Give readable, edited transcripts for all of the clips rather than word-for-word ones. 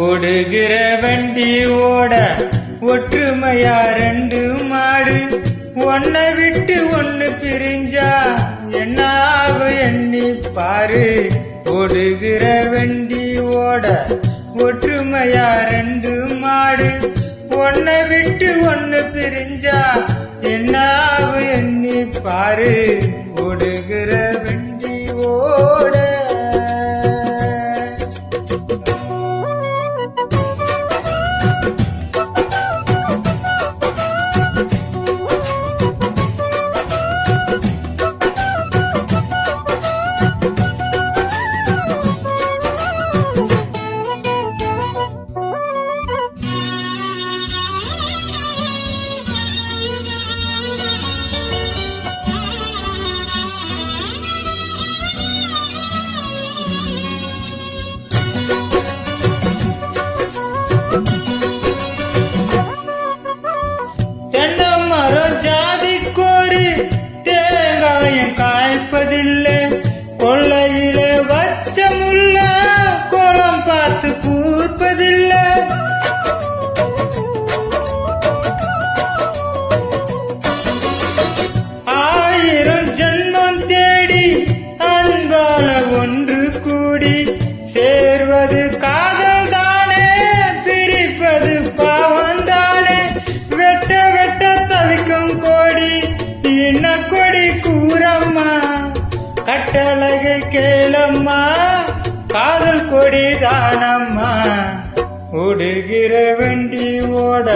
ஓடுகிற வண்டி ஓட ஒற்றுமையா ரெண்டு மாடு ஒன்னை விட்டு ஒன்னு பிரிஞ்சா என்ன ஆகும் எண்ணி பாரு. ஓடுகிற வண்டி ஓட ஒற்றுமையா ரெண்டு மாடு ஒன்னை விட்டு ஒன்னு பிரிஞ்சா என்ன ஆகும் எண்ணி பாரு. ஓடுகிற வண்டி ஓட ஜாதிக்கோரு தேங்காயம் காய்ப்பதில்லை கொள்ளையில வச்ச முள்ள கோலம் பார்த்து கூர்ப்பதில்லை. ஆயிரம் ஜன்மம் தேடி அன்பால ஒன்று கூடி சேர்வது காதல் தானே பிரிப்பது பாவம் தானே. வெட்ட வெட்ட தவிக்கும் கோடி இன்ன கொடி கூறம்மா கட்டழகை கேளம்மா காதல் கொடி தானம்மா. ஓடுகிற வண்டி ஓட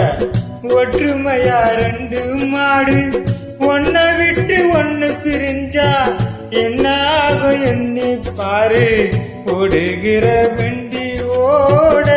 ஒற்றுமையா ரெண்டு மாடு ஒன்னை விட்டு ஒன்னு பிரிஞ்சா என்ன ஆகும் எண்ணி பாரு. ஓடுகிற வண்டி ஓட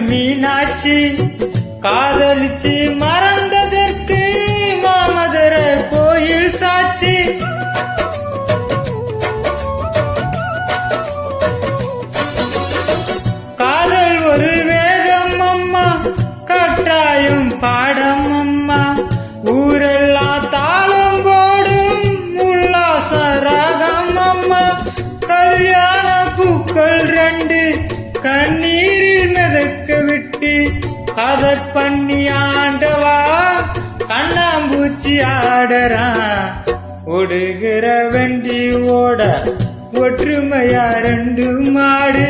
மீனாட்சி காதலிச்சு மறந்ததற்கு மாமதுர கோயில் சாட்சி. காதல் ஒரு வேதம் அம்மா கட்டாயம் பாடம் அம்மா ஊரெல்லாம் தாளம் போடும் உல்லாச ராகம் அம்மா. கல்யாண பூக்கள் ரெண்டு கண்ணீரில் மிதக்க விட்டு கதற் பண்ணி ஆண்டவா கண்ணாம்பூச்சி ஆடறான். ஓடுகிற வண்டி ஓட ஒற்றுமையா ரெண்டு மாடு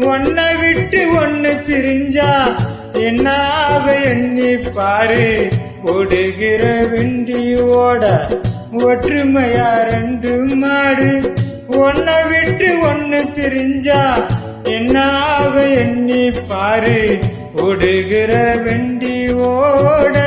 ஒன்னை விட்டு ஒன்னு பிரிஞ்சா என்ன ஆகும் எண்ணி பாரு. ஓடுகிற வண்டி ஓட ஒற்றுமையா ரெண்டு மாடு ஒன்னை விட்டு ஒன்னு பிரிஞ்சா என்ன ஆகும் எண்ணி பாரு. ஓடுகிற வண்டி ஓட